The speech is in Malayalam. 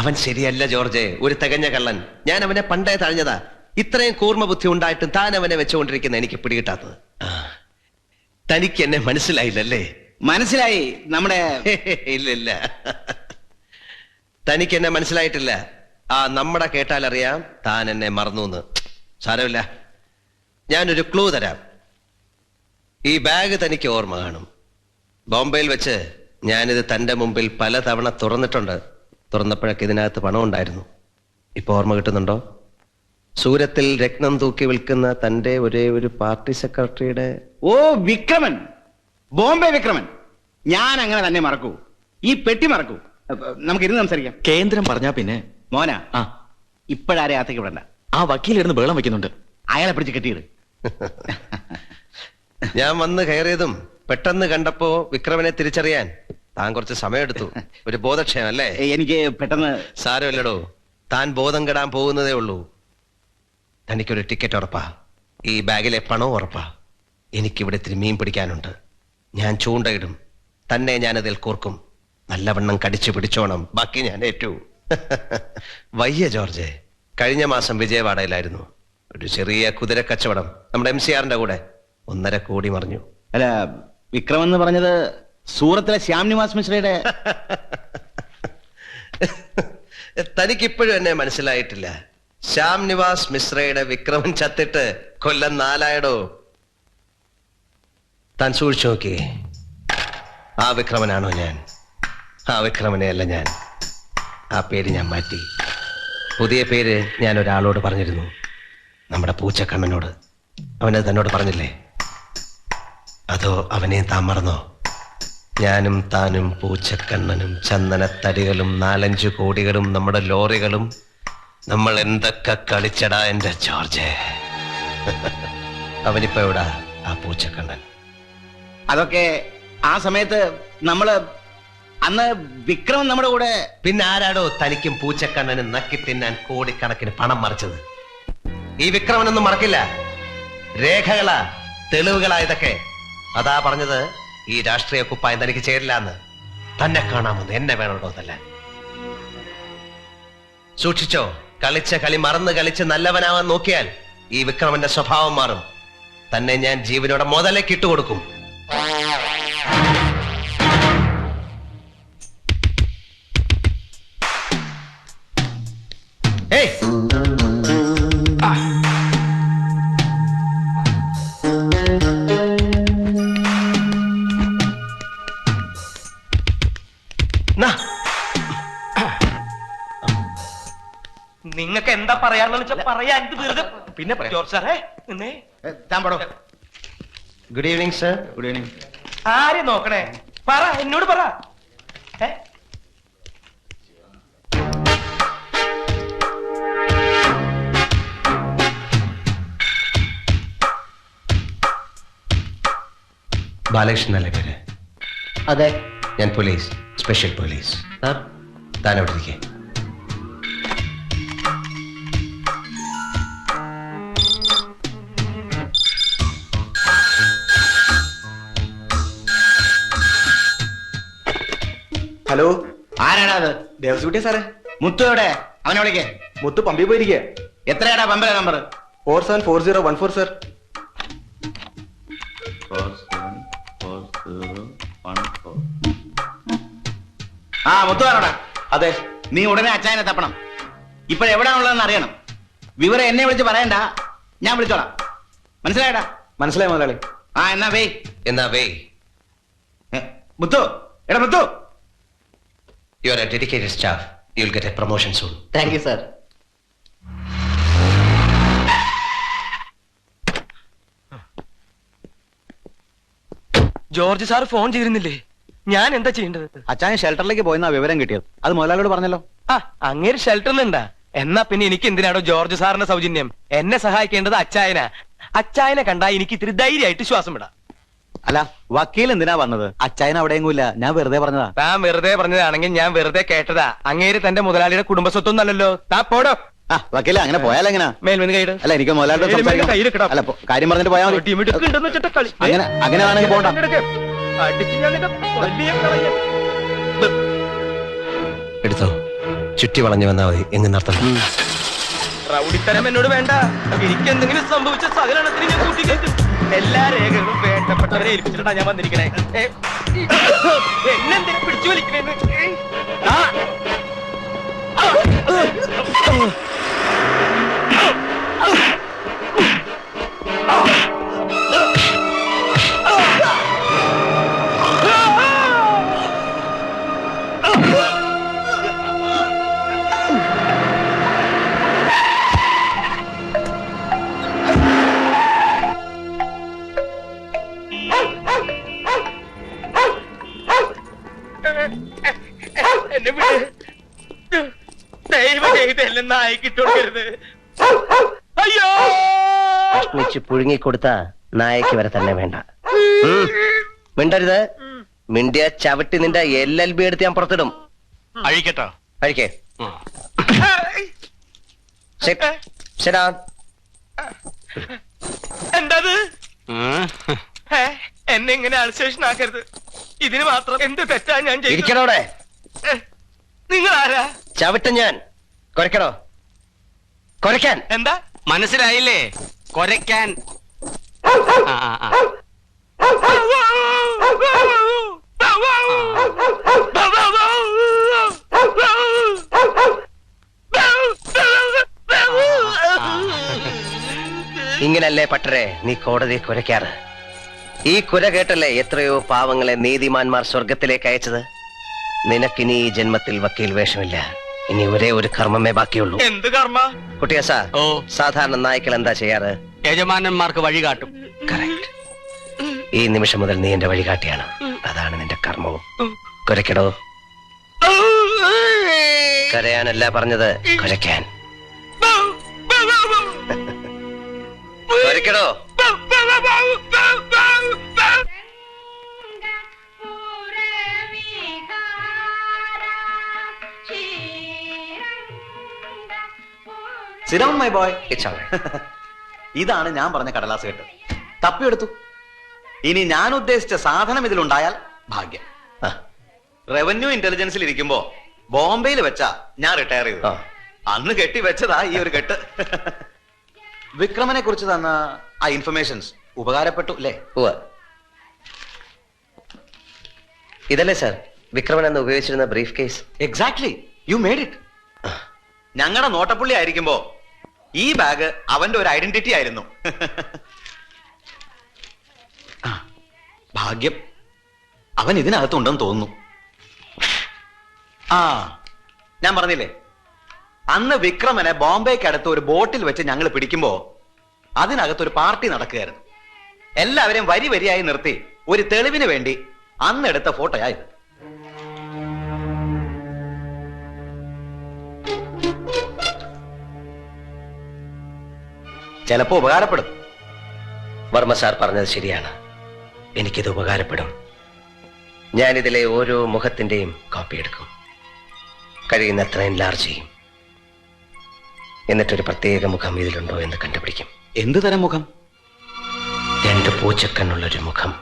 അവൻ ശരിയല്ല ജോർജെ, ഒരു തികഞ്ഞ കള്ളൻ. ഞാൻ അവനെ പണ്ടേ തഴഞ്ഞതാ. ഇത്രയും കൂർമ്മ ബുദ്ധി ഉണ്ടായിട്ടും താൻ അവനെ വെച്ചുകൊണ്ടിരിക്കുന്ന എനിക്ക് പിടികിട്ടാത്തത്. തനിക്ക് എന്നെ മനസ്സിലായില്ലല്ലേ? മനസ്സിലായി. നമ്മുടെ ഇല്ലില്ല, തനിക്ക് എന്നെ മനസ്സിലായിട്ടില്ല. നമ്മുടെ കേട്ടാലറിയാം താൻ എന്നെ മറന്നു. സാരമില്ല, ഞാനൊരു ക്ലൂ തരാം. ഈ ബാഗ് തനിക്ക് ഓർമ്മ കാണും. ബോംബെയിൽ വെച്ച് ഞാനിത് തന്റെ മുമ്പിൽ പലതവണ തുറന്നിട്ടുണ്ട്. തുറന്നപ്പോഴൊക്കെ ഇതിനകത്ത് പണം ഉണ്ടായിരുന്നു. ഇപ്പൊ ഓർമ്മ കിട്ടുന്നുണ്ടോ? സൂരത്തിൽ രത്നം തൂക്കി വിൽക്കുന്ന തന്റെ ഒരേ ഒരു പാർട്ടി സെക്രട്ടറിയുടെ... ഓ, വിക്രമൻ, ബോംബെ വിക്രമൻ. ഞാൻ അങ്ങനെ തന്നെ മറക്കൂ? ഈ പെട്ടി മറക്കൂ? നമുക്ക് ഇരുന്ന് സംസാരിക്കാം. കേന്ദ്രം പറഞ്ഞാ പിന്നെ മോന, ഇപ്പോഴാരെ അകത്തേക്ക് വിടണ്ട. ആ വക്കീലിരുന്ന് ബഹളം വെക്കുന്നുണ്ട്. അയാളെ പിടിച്ച് കെട്ടിയിട്. ഞാൻ വന്ന് കയറിയതും പെട്ടെന്ന് കണ്ടപ്പോ വിക്രമനെ തിരിച്ചറിയാൻ താൻ കുറച്ച് സമയമെടുത്തു. ഒരു ബോധക്ഷയം അല്ലേ? എനിക്ക് പെട്ടെന്ന്... സാരമില്ലടോ, താൻ ബോധം കെടാൻ പോകുന്നതേ ഉള്ളൂ. തനിക്കൊരു ടിക്കറ്റ് ഉറപ്പാ. ഈ ബാഗിലെ പണവും ഉറപ്പാ. എനിക്കിവിടെ ഇത്തിരി മീൻ പിടിക്കാനുണ്ട്. ഞാൻ ചൂണ്ടയിടും, തന്നെ ഞാനതിൽ കോർക്കും. നല്ലവണ്ണം കടിച്ചു പിടിച്ചോണം. ബാക്കി ഞാൻ ഏറ്റു. വയ്യ ജോർജെ, കഴിഞ്ഞ മാസം വിജയവാഡയിലായിരുന്നു. ഒരു ചെറിയ കുതിര കച്ചവടം നമ്മുടെ MCRന്റെ കൂടെ 1.5 കോടി മറിഞ്ഞു. അല്ല, വിക്രം എന്ന് പറഞ്ഞത് സൂറത്തിലെ ശ്യാം നിവാസ് മിശ്രയുടെ... തനിക്കിപ്പോഴും എന്നെ മനസ്സിലായിട്ടില്ല. ശ്യാം നിവാസ് മിശ്രയുടെ വിക്രമൻ ചത്തിട്ട് കൊല്ലം 4 താൻ സൂക്ഷിച്ചു നോക്കിയേ. ആ വിക്രമനാണോ ഞാൻ? ആ വിക്രമനെയല്ല ഞാൻ. ആ പേര് ഞാൻ മാറ്റി. പുതിയ പേര് ഞാൻ ഒരാളോട് പറഞ്ഞിരുന്നു, നമ്മുടെ പൂച്ചക്കണ്ണനോട്. അവനത് തന്നോട് പറഞ്ഞില്ലേ? അതോ അവനെ താൻ മറന്നോ? ഞാനും താനും പൂച്ചക്കണ്ണനും ചന്ദനത്തടികളും 4-5 കോടികളും നമ്മുടെ ലോറികളും, നമ്മൾ എന്തൊക്കെ കളിച്ചടാ എന്റെ ജോർജ്. അവനിപ്പോ എവിടാ ആ പൂച്ചക്കണ്ണൻ? അതൊക്കെ ആ സമയത്ത് നമ്മള് അന്ന് വിക്രം നമ്മുടെ കൂടെ... പിന്നെ ആരാടോ തനിക്കും പൂച്ചക്കണ്ണനും നക്കി തിന്നാൻ കോടിക്കണക്കിന് പണം മറിച്ചത്? ഈ വിക്രമനൊന്നും മറക്കില്ല. രേഖകളാ, തെളിവുകളാ ഇതൊക്കെ. അതാ പറഞ്ഞത് ഈ രാഷ്ട്രീയ കുപ്പായം തനിക്ക് ചേരില്ല എന്ന്. തന്നെ കാണാമെന്ന് എന്നെ വേണോടോ തല്ല. സൂക്ഷിച്ചോ, കളിച്ച കളി മറന്ന് കളിച്ച് നല്ലവനാവാൻ നോക്കിയാൽ ഈ വിക്രമന്റെ സ്വഭാവം മാറും. തന്നെ ഞാൻ ജീവനോടെ മുതലേക്ക് ഇട്ടുകൊടുക്കും. നിങ്ങൾക്ക് എന്താ പറയാന്ന് വെച്ചാൽ പറയാ. പിന്നെ ജോർജ് സാറേ, good evening sir. Good evening. ആരെ നോക്കണേ? പറ, എന്നോട് പറ. ബാലകൃഷ്ണൻ അല്ലേ പേര്? അതെ. ഞാൻ പോലീസ്, സ്പെഷ്യൽ പോലീസ്. താൻ അവിടെ ഇരിക്കേ. ഹലോ, ആരാടാ അത്? ദേവസ്കുട്ടിയാ സാറേ. മുത്തു എവിടെ? അവനെ വിളിക്കേ. മുത്ത് പമ്പി പോയിരിക്കുക. എത്രയാടാ പമ്പിലെ നമ്പർ? 474014 സർ. ആ, മുത്തു ആണോടാ? അതെ. നീ ഉടനെ അച്ചായനെ തപ്പണം. ഇപ്പോഴെവിടാണുള്ളതെന്ന് അറിയണം. വിവരം എന്നെ വിളിച്ച് പറയണ്ട, ഞാൻ വിളിച്ചോളാം. മനസ്സിലായടാ? മനസ്സിലായി മുതലാളി. ആ, എന്നാ വേ. എന്നാ വേ. മുത്തു, എടാ മുത്തു. You are a dedicated staff. You will get a promotion soon. Thank you sir. George sir phone ചെയ്തിരുന്നില്ലേ? ഞാൻ എന്താ ചെയ്യേണ്ടത്? അച്ചായൻ ഷെൽട്ടറിലേക്ക് പോയെന്നാ വിവരം കിട്ടിയത്. അത് മുതലാളിയോട് പറഞ്ഞല്ലോ. അങ്ങേര് ഷെൽട്ടറിലുണ്ടാ? എന്നാ പിന്നെ എനിക്ക് എന്തിനാടോ ജോർജ് സാറിന്റെ സൗജന്യം? എന്നെ സഹായിക്കേണ്ടത് അച്ചായനാ. അച്ചായനെ കണ്ടാ എനിക്ക് ഇത്തിരി ധൈര്യമായിട്ട് ശ്വാസം വിടാം. അല്ല, വക്കീൽ എന്തിനാ പറഞ്ഞത്? അച്ചായൻ അവിടെയെങ്കില്ല, ഞാൻ വെറുതെ പറഞ്ഞതാ. താൻ വെറുതെ പറഞ്ഞതാണെങ്കിൽ ഞാൻ വെറുതെ കേട്ടതാ. അങ്ങേര് തന്റെ മുതലാളിയുടെ കുടുംബസ്വത്തൊന്നല്ലോ. താ പോടോ. വക്കീല, അങ്ങനെ പോയാലെങ്ങനാ? മേൽമെന്ന് കൈയിട്. അല്ല, എനിക്ക് മുതലാളിയോട് സംസാരിക്കണം. അല്ല, കാര്യം പറഞ്ഞിട്ട് പോയാൽ മതി. അങ്ങനെ വേണമെങ്കിൽ പോണ്ട. എടുത്തോ, ചുറ്റി വളഞ്ഞു വന്നാൽ മതി. എങ്ങനെ നടത്തണം? റൗഡിത്തരം എന്നോട് വേണ്ട. എനിക്ക് എന്തെങ്കിലും സംഭവിച്ച സകലണത്തിന് ഞാൻ കൂട്ടിക്കേറ്റും. എല്ലാ രേഖകളും വേണ്ടപ്പെട്ടവരെ ഏൽപ്പിച്ചിട്ടാ ഞാൻ വന്നിരിക്കണേ. എന്നെന്തിനാ പിടിച്ചു വലിക്കണേന്ന്? എന്നെ വിട്ട് ദൈവം ചെയ്തെല്ലാം നായിക്കിട്ട് കൊടുക്കരുത്. അയ്യോ, വെച്ച് പുഴുങ്ങിക്കൊടുത്ത നായക്ക് വരെ തന്നെ വേണ്ട. മിണ്ടരുത്. മിണ്ടിയ ചവിട്ടി നിന്റെ LLB എടുത്ത് ഞാൻ പുറത്തിടും. അഴിക്കട്ടോ? കഴിക്കേ. ശരാ, എന്തത്? എന്നെ ഇങ്ങനെ അൾസേഷൻ ആക്കരുത്. ഇതിന് മാത്രം എന്ത് തെറ്റാ ഞാൻ ചെയ്തത്? ഇരിക്കണോടെ. നിങ്ങൾ ആരാ? ചവിട്ടും ഞാൻ. കുരക്കണോ? കുരക്കാൻ. എന്താ മനസ്സിലായില്ലേ? കൊരക്കാൻ. ഇങ്ങനല്ലേ പട്ടരെ നീ കോടതിയെ കുരയ്ക്കാറ്? ഈ കുര കേട്ടല്ലേ എത്രയോ പാവങ്ങളെ നീതിമാന്മാർ സ്വർഗത്തിലേക്ക് അയച്ചത്? നിനക്കിനി ഈ ജന്മത്തിൽ വക്കീൽ വേഷമില്ല. ഇനി ഒരേ ഒരു കർമ്മമേ ബാക്കിയുള്ളൂ. എന്ത് കർമ്മ? കുട്ടിയസാ, സാധാരണ നായ്ക്കൾ എന്താ ചെയ്യാറ്? യജമാനന്മാർക്ക് വഴി കാട്ടും. കറക്റ്റ്. ഈ നിമിഷം മുതൽ നീ എന്റെ വഴികാട്ടിയാണ്. അതാണ് നിന്റെ കർമ്മവും. കുരയ്ക്കടോ. കരയാനല്ല പറഞ്ഞത്, കുരയ്ക്കാൻ. കുരയ്ക്കടോ. Sit down, my boy. It's all right. ഇതാണ് ഞാൻ പറഞ്ഞ കടലാസ് കെട്ട്. തപ്പിയെടുത്തു. ഇനി ഞാൻ ഉദ്ദേശിച്ച സാധനം ഇതിലുണ്ടായാൽ ഭാഗ്യം. റവന്യൂ ഇന്റലിജൻസിൽ ഇരിക്കുമ്പോ ബോംബെയിൽ വെച്ചാ ഞാൻ റിട്ടയർ ചെയ്തു. അന്ന് കെട്ടി വെച്ചതാ ഈ ഒരു കെട്ട്. വിക്രമനെ കുറിച്ച് തന്ന ആ ഇൻഫർമേഷൻസ് ഉപകാരപ്പെട്ടു അല്ലേ? ഇതല്ലേ സാർ വിക്രമൻ എന്ന് ഉപയോഗിച്ചിരുന്ന brief case? Exactly, you made it. ഞങ്ങളുടെ നോട്ടപ്പുള്ളി ആയിരിക്കുമ്പോ ഈ ബാഗ് അവന്റെ ഒരു ഐഡന്റിറ്റി ആയിരുന്നു. ഭാഗ്യം അവൻ ഇതിനകത്തുണ്ടെന്ന് തോന്നുന്നു. ആ, ഞാൻ പറഞ്ഞില്ലേ, അന്ന് വിക്രമനെ ബോംബെക്ക് അടുത്ത് ഒരു ബോട്ടിൽ വെച്ച് ഞങ്ങൾ പിടിക്കുമ്പോ അതിനകത്തൊരു പാർട്ടി നടക്കുകയായിരുന്നു. എല്ലാവരെയും വരി വരിയായി നിർത്തി ഒരു തെളിവിന് വേണ്ടി അന്നെടുത്ത ഫോട്ടോയായത്. ചിലപ്പോ ഉപകാരപ്പെടും. വർമ്മ സാർ പറഞ്ഞത് ശരിയാണ്. എനിക്കിത് ഉപകാരപ്പെടും. ഞാനിതിലെ ഓരോ മുഖത്തിന്റെയും കോപ്പി എടുക്കും. കഴിയുന്നത്ര എൻലാർജ് ചെയ്യും. എന്നിട്ടൊരു പ്രത്യേക മുഖം ഇതിലുണ്ടോ എന്ന് കണ്ടുപിടിക്കും. എന്ത് തരം മുഖം? 2 പൂച്ചക്കണ്ണുള്ളൊരു മുഖം.